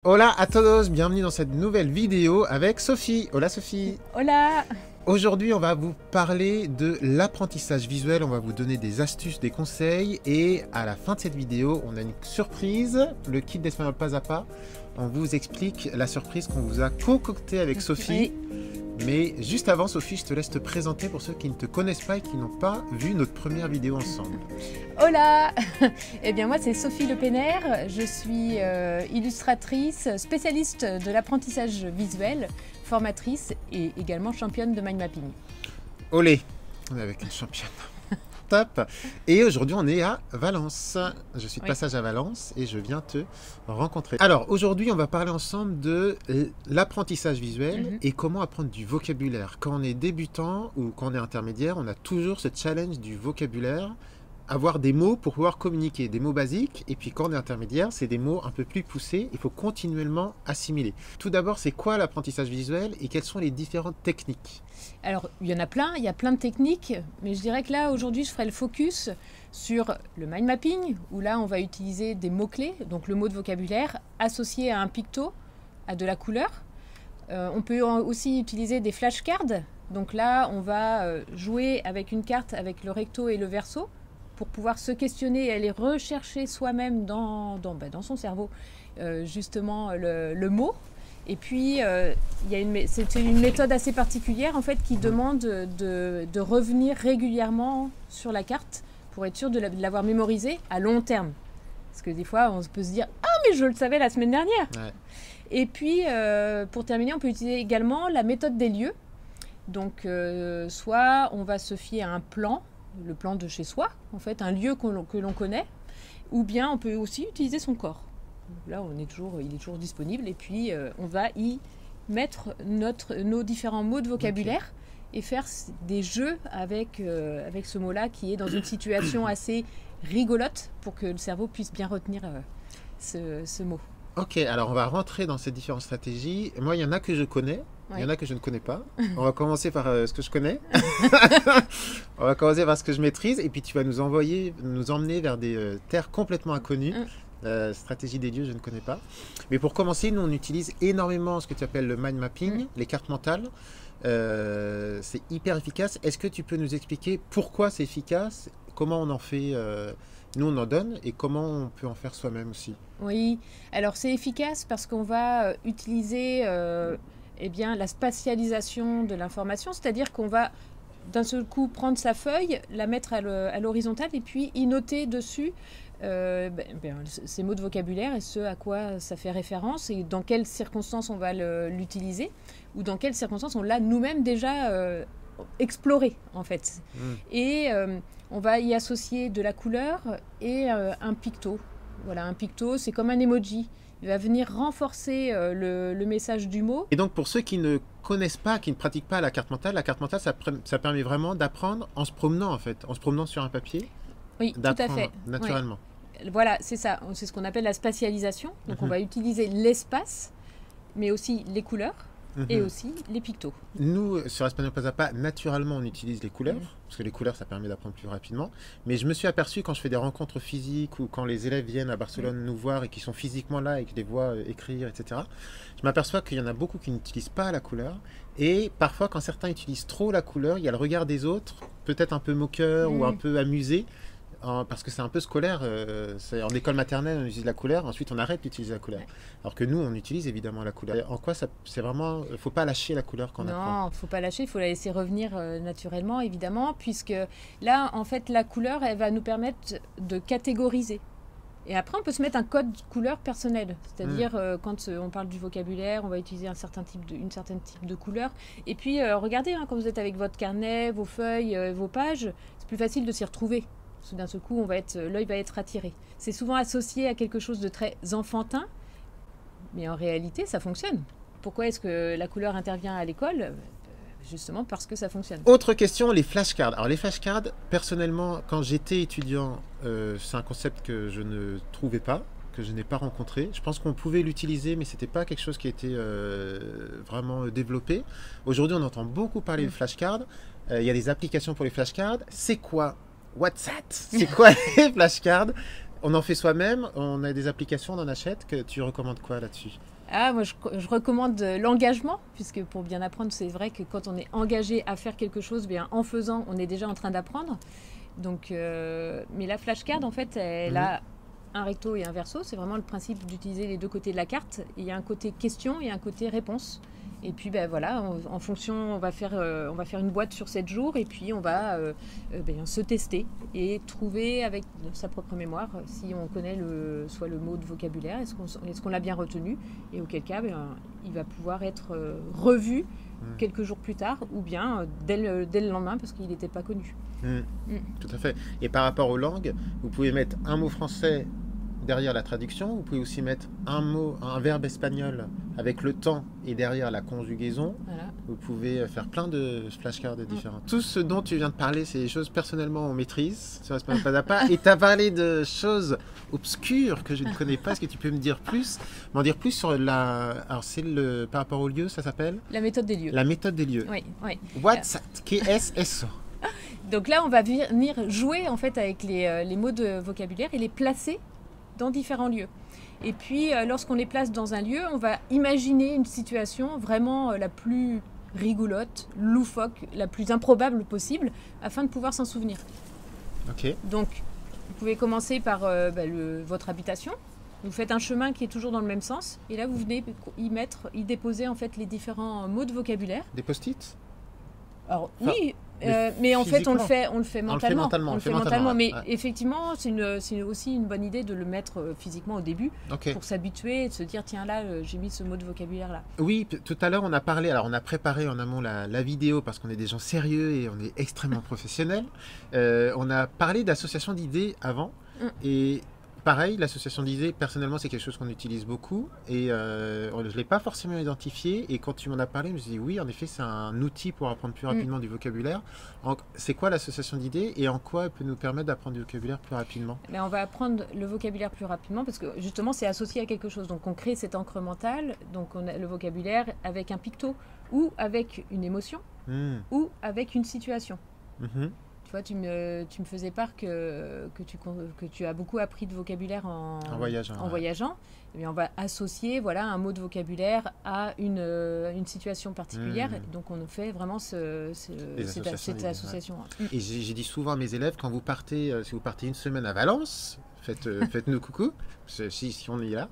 Hola a todos, bienvenue dans cette nouvelle vidéo avec Sophie. Hola Sophie. Hola. Aujourd'hui on va vous parler de l'apprentissage visuel, on va vous donner des astuces, des conseils et à la fin de cette vidéo on a une surprise, le kit d'espagnol pas à pas. On vous explique la surprise qu'on vous a concoctée avec Sophie. Mais juste avant Sophie, je te laisse te présenter pour ceux qui ne te connaissent pas et qui n'ont pas vu notre première vidéo ensemble. Hola. Eh bien moi c'est Sophie Le Penner, je suis illustratrice, spécialiste de l'apprentissage visuel, formatrice et également championne de mind mapping. Olé, on est avec une championne. Top. Et aujourd'hui on est à Valence. Je suis de passage à Valence et je viens te rencontrer. Alors aujourd'hui on va parler ensemble de l'apprentissage visuel et comment apprendre du vocabulaire. Quand on est débutant ou quand on est intermédiaire, on a toujours ce challenge du vocabulaire. Avoir des mots pour pouvoir communiquer, des mots basiques, et puis quand on est intermédiaire, c'est des mots un peu plus poussés, il faut continuellement assimiler. Tout d'abord, c'est quoi l'apprentissage visuel et quelles sont les différentes techniques? Alors, il y en a plein, il y a plein de techniques, mais je dirais que là, aujourd'hui, je ferai le focus sur le mind mapping, où là, on va utiliser des mots-clés, donc le mot de vocabulaire, associé à un picto, à de la couleur. On peut aussi utiliser des flashcards, donc là, on va jouer avec une carte, avec le recto et le verso, pour pouvoir se questionner et aller rechercher soi-même dans son cerveau justement le mot. Et puis, c'est une méthode assez particulière en fait qui demande de revenir régulièrement sur la carte pour être sûr de l'avoir mémorisé à long terme. Parce que des fois, on peut se dire « Ah, mais je le savais la semaine dernière !» Et puis, pour terminer, on peut utiliser également la méthode des lieux. Donc, soit on va se fier à un plan, le plan de chez soi, en fait, un lieu que l'on connaît, ou bien on peut aussi utiliser son corps. Là, il est toujours disponible, et puis on va y mettre nos différents mots de vocabulaire et faire des jeux avec ce mot-là qui est dans une situation assez rigolote pour que le cerveau puisse bien retenir ce mot. Ok, alors on va rentrer dans ces différentes stratégies. Moi, il y en a que je connais. Il y en a que je ne connais pas. On va commencer par ce que je connais. On va commencer par ce que je maîtrise. Et puis tu vas nous emmener vers des terres complètement inconnues. Stratégie des lieux, je ne connais pas. Mais pour commencer, nous on utilise énormément ce que tu appelles le mind mapping, les cartes mentales. C'est hyper efficace. Est-ce que tu peux nous expliquer pourquoi c'est efficace? Comment on en fait nous on en donne et comment on peut en faire soi-même aussi? Oui, alors c'est efficace parce qu'on va utiliser la spatialisation de l'information, c'est-à-dire qu'on va d'un seul coup prendre sa feuille, la mettre à l'horizontale et puis y noter dessus ces mots de vocabulaire et ce à quoi ça fait référence et dans quelles circonstances on va l'utiliser ou dans quelles circonstances on l'a nous-mêmes déjà exploré en fait. Et on va y associer de la couleur et un picto. Voilà, un picto, c'est comme un emoji. Il va venir renforcer le message du mot. Et donc, pour ceux qui ne connaissent pas, qui ne pratiquent pas la carte mentale, ça permet vraiment d'apprendre en se promenant, en fait, en se promenant sur un papier. Oui, tout à fait. Naturellement. Ouais. Voilà, c'est ça. C'est ce qu'on appelle la spatialisation. Donc, on va utiliser l'espace, mais aussi les couleurs. Et aussi les pictos. Nous, sur Espagnol pas à pas, naturellement, on utilise les couleurs, parce que les couleurs, ça permet d'apprendre plus rapidement. Mais je me suis aperçu, quand je fais des rencontres physiques ou quand les élèves viennent à Barcelone nous voir et qui sont physiquement là et que je les vois écrire, etc., je m'aperçois qu'il y en a beaucoup qui n'utilisent pas la couleur. Et parfois, quand certains utilisent trop la couleur, il y a le regard des autres, peut-être un peu moqueur ou un peu amusé, parce que c'est un peu scolaire. En école maternelle, on utilise la couleur, ensuite on arrête d'utiliser la couleur. Alors que nous, on utilise évidemment la couleur. En quoi c'est vraiment... Il ne faut pas lâcher la couleur qu'on apprend. Non, il ne faut pas lâcher, il faut la laisser revenir naturellement, évidemment, puisque là, en fait, la couleur, elle va nous permettre de catégoriser. Et après, on peut se mettre un code couleur personnel. C'est-à-dire, quand on parle du vocabulaire, on va utiliser une certaine type de couleur. Et puis, regardez, quand vous êtes avec votre carnet, vos feuilles, vos pages, c'est plus facile de s'y retrouver. Parce que d'un seul coup, l'œil va être attiré. C'est souvent associé à quelque chose de très enfantin, mais en réalité, ça fonctionne. Pourquoi est-ce que la couleur intervient à l'école? Justement parce que ça fonctionne. Autre question, les flashcards. Alors les flashcards, personnellement, quand j'étais étudiant, c'est un concept que je ne trouvais pas, que je n'ai pas rencontré. Je pense qu'on pouvait l'utiliser, mais c'était pas quelque chose qui était vraiment développé. Aujourd'hui, on entend beaucoup parler de flashcards. Il y a des applications pour les flashcards. C'est quoi WhatsApp? C'est quoi les flashcards? On en fait soi-même, on a des applications, on en achète. Que tu recommandes quoi là-dessus? Ah, moi, je recommande l'engagement, puisque pour bien apprendre, c'est vrai que quand on est engagé à faire quelque chose, bien, en faisant, on est déjà en train d'apprendre. Donc, mais la flashcard, en fait, elle a un recto et un verso. C'est vraiment le principe d'utiliser les deux côtés de la carte. Il y a un côté question et un côté réponse. Et puis ben voilà, en fonction, on va faire une boîte sur 7 jours et puis on va se tester et trouver avec sa propre mémoire si on connaît soit le mot de vocabulaire, est-ce qu'on l'a bien retenu, et auquel cas il va pouvoir être revu quelques jours plus tard ou bien dès le lendemain parce qu'il n'était pas connu. Tout à fait. Et par rapport aux langues, vous pouvez mettre un mot français derrière la traduction, vous pouvez aussi mettre un verbe espagnol avec le temps et derrière la conjugaison. Voilà. Vous pouvez faire plein de flashcards différents. Tout ce dont tu viens de parler, c'est des choses personnellement on maîtrise sur Espagnol pas à pas. Et tu as parlé de choses obscures que je ne connais pas. Est-ce que tu peux m'en dire plus sur alors c'est par rapport au lieu, ça s'appelle la méthode des lieux. La méthode des lieux. Oui. Qu'est-ce eso? Donc là, on va venir jouer en fait avec les mots de vocabulaire et les placer dans différents lieux. Et puis, lorsqu'on les place dans un lieu, on va imaginer une situation vraiment la plus rigolote, loufoque, la plus improbable possible, afin de pouvoir s'en souvenir. Ok. Donc, vous pouvez commencer par votre habitation. Vous faites un chemin qui est toujours dans le même sens, et là, vous venez y déposer en fait les différents mots de vocabulaire. Des post-it? Alors oui, mais en fait on le fait mentalement. On le fait mentalement. Mais effectivement, c'est aussi une bonne idée de le mettre physiquement au début pour s'habituer et de se dire tiens là j'ai mis ce mot de vocabulaire là. Oui, tout à l'heure on a parlé, alors on a préparé en amont la vidéo parce qu'on est des gens sérieux et on est extrêmement professionnels. On a parlé d'association d'idées avant et pareil, l'association d'idées, personnellement, c'est quelque chose qu'on utilise beaucoup et je ne l'ai pas forcément identifié. Et quand tu m'en as parlé, je me suis dit oui, en effet, c'est un outil pour apprendre plus rapidement du vocabulaire. C'est quoi l'association d'idées et en quoi elle peut nous permettre d'apprendre du vocabulaire plus rapidement? On va apprendre le vocabulaire plus rapidement parce que justement, c'est associé à quelque chose. Donc, on crée cette encre mentale, donc on a le vocabulaire avec un picto ou avec une émotion ou avec une situation. Tu vois, tu me faisais part que tu as beaucoup appris de vocabulaire en voyageant. Eh bien, on va associer un mot de vocabulaire à une situation particulière. Donc, on fait vraiment cette association. Et j'ai dit souvent à mes élèves, quand vous partez, si vous partez une semaine à Valence, faites-nous coucou, si on est là.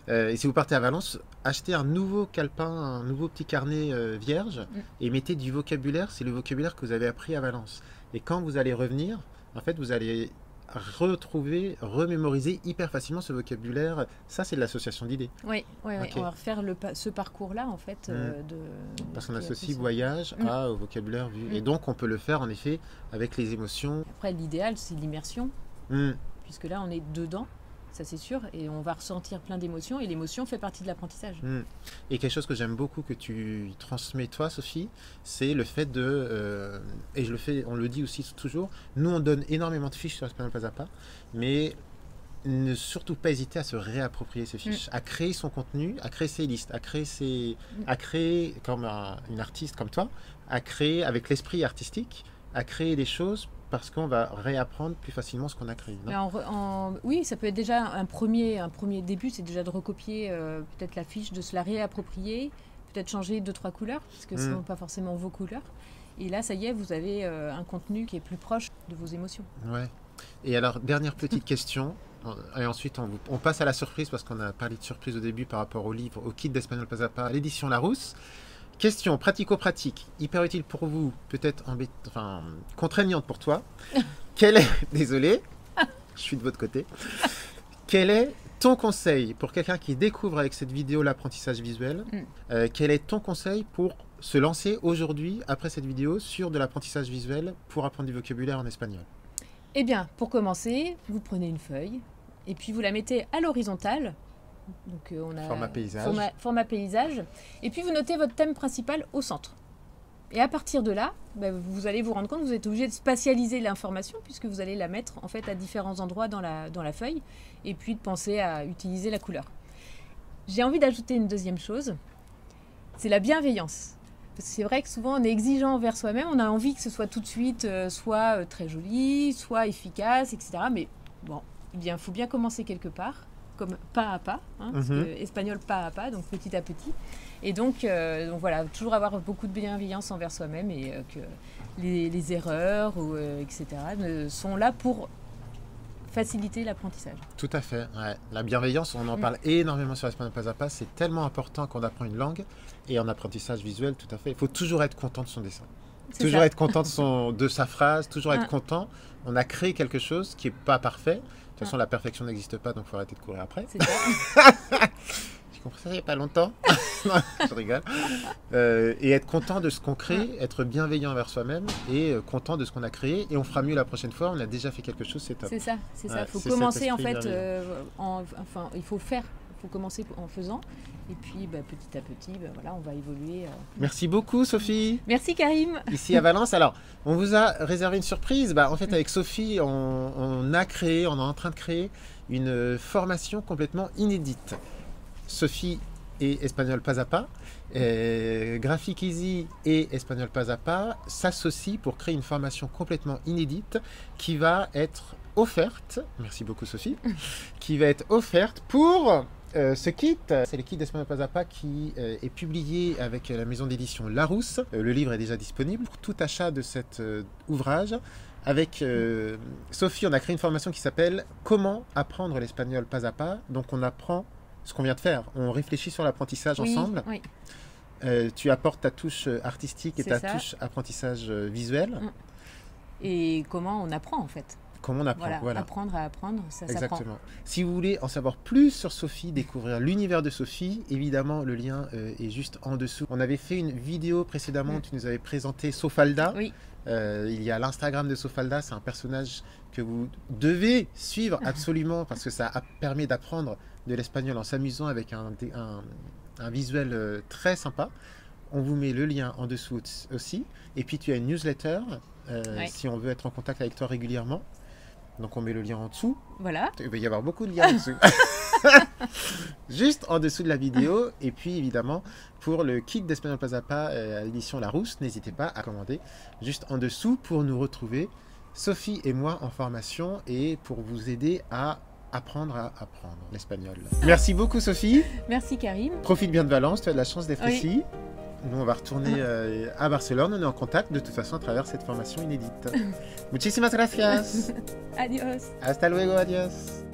Et si vous partez à Valence, achetez un nouveau calepin, un nouveau petit carnet vierge et mettez du vocabulaire. C'est le vocabulaire que vous avez appris à Valence. Et quand vous allez revenir, en fait, vous allez remémoriser hyper facilement ce vocabulaire. Ça, c'est de l'association d'idées. Oui. On va refaire ce parcours-là, en fait. Parce qu'on associe voyage au vocabulaire vu. Et donc, on peut le faire, en effet, avec les émotions. Après, l'idéal, c'est l'immersion. Puisque là, on est dedans. Ça c'est sûr, et on va ressentir plein d'émotions, et l'émotion fait partie de l'apprentissage. Et quelque chose que j'aime beaucoup que tu transmets toi, Sophie, c'est le fait de, et on le dit aussi toujours, nous on donne énormément de fiches sur Espagnol pas à pas, mais ne surtout pas hésiter à se réapproprier ces fiches, à créer son contenu, à créer ses listes, à créer comme une artiste comme toi, à créer avec l'esprit artistique, à créer des choses parce qu'on va réapprendre plus facilement ce qu'on a créé. Oui, ça peut être déjà un premier début, c'est déjà de recopier peut-être la fiche, de se la réapproprier, peut-être changer 2-3 couleurs, parce que ce ne sont pas forcément vos couleurs. Et là, ça y est, vous avez un contenu qui est plus proche de vos émotions. Ouais. Et alors, dernière petite question, et ensuite on passe à la surprise, parce qu'on a parlé de surprise au début par rapport au livre, au kit d'Espagnol pas à pas, à l'édition Larousse. Question pratico-pratique, hyper utile pour vous, peut-être contraignante pour toi. Désolé, je suis de votre côté. Quel est ton conseil pour quelqu'un qui découvre avec cette vidéo l'apprentissage visuel? Quel est ton conseil pour se lancer aujourd'hui, après cette vidéo, sur de l'apprentissage visuel pour apprendre du vocabulaire en espagnol? Eh bien, pour commencer, vous prenez une feuille et puis vous la mettez à l'horizontale. Donc on a format paysage. Et puis vous notez votre thème principal au centre. Et à partir de là, vous allez vous rendre compte que vous êtes obligé de spatialiser l'information puisque vous allez la mettre en fait à différents endroits dans la feuille et puis de penser à utiliser la couleur. J'ai envie d'ajouter une deuxième chose, c'est la bienveillance. Parce que c'est vrai que souvent on est exigeant envers soi-même, on a envie que ce soit tout de suite soit très joli, soit efficace, etc. Mais bon, eh bien, il faut bien commencer quelque part, comme pas à pas, hein, parce que espagnol pas à pas, donc petit à petit. Et donc voilà, toujours avoir beaucoup de bienveillance envers soi-même et que les erreurs, etc., sont là pour faciliter l'apprentissage. Tout à fait. Ouais. La bienveillance, on en parle énormément sur l'espagnol pas à pas. C'est tellement important quand on apprend une langue et en apprentissage visuel, tout à fait. Il faut toujours être content de son dessin. Toujours être content de sa phrase, toujours être content. On a créé quelque chose qui n'est pas parfait. De toute façon, la perfection n'existe pas, donc il faut arrêter de courir après. C'est ça. J'ai compris ça il n'y a pas longtemps. Non, je rigole. Et être content de ce qu'on crée, être bienveillant envers soi-même et content de ce qu'on a créé. Et on fera mieux la prochaine fois. On a déjà fait quelque chose, c'est top. C'est ça, c'est ça. Il faut commencer en fait. Enfin, il faut faire. Il faut commencer en faisant. Et puis petit à petit, voilà, on va évoluer. Merci beaucoup, Sophie. Merci, Karim. Ici à Valence. Alors, on vous a réservé une surprise. En fait, avec Sophie, on est en train de créer une formation complètement inédite. Sophie et Espagnol pas à pas, Graphic Easy et Espagnol pas à pas s'associent pour créer une formation complètement inédite qui va être offerte. Merci beaucoup, Sophie. Qui va être offerte pour ce kit. C'est le kit d'Espagnol pas à pas qui est publié avec la maison d'édition Larousse. Le livre est déjà disponible. Pour tout achat de cet ouvrage, avec Sophie, on a créé une formation qui s'appelle « Comment apprendre l'espagnol pas à pas ». Donc on apprend ce qu'on vient de faire. On réfléchit sur l'apprentissage ensemble. Oui. Tu apportes ta touche artistique et ta touche apprentissage visuel. Et comment on apprend en fait. Comment on apprend, voilà. Apprendre à apprendre, ça s'apprend. Exactement. Si vous voulez en savoir plus sur Sophie, découvrir l'univers de Sophie, évidemment, le lien est juste en dessous. On avait fait une vidéo précédemment, tu nous avais présenté Sofalda. Oui. Il y a l'Instagram de Sofalda, c'est un personnage que vous devez suivre absolument parce que ça permet d'apprendre de l'espagnol en s'amusant avec un visuel très sympa. On vous met le lien en dessous aussi. Et puis tu as une newsletter si on veut être en contact avec toi régulièrement. Donc on met le lien en dessous. Voilà. Il va y avoir beaucoup de liens en dessous. Juste en dessous de la vidéo. Et puis évidemment, pour le kit d'Espagnol pas à pas à l'édition Larousse, n'hésitez pas à commander juste en dessous pour nous retrouver, Sophie et moi, en formation et pour vous aider à apprendre l'espagnol. Merci beaucoup, Sophie. Merci, Karim. Profite bien de Valence, tu as de la chance d'être ici. Nous, on va retourner à Barcelone. On est en contact de toute façon à travers cette formation inédite. Muchísimas gracias. Adiós. Hasta luego, adiós.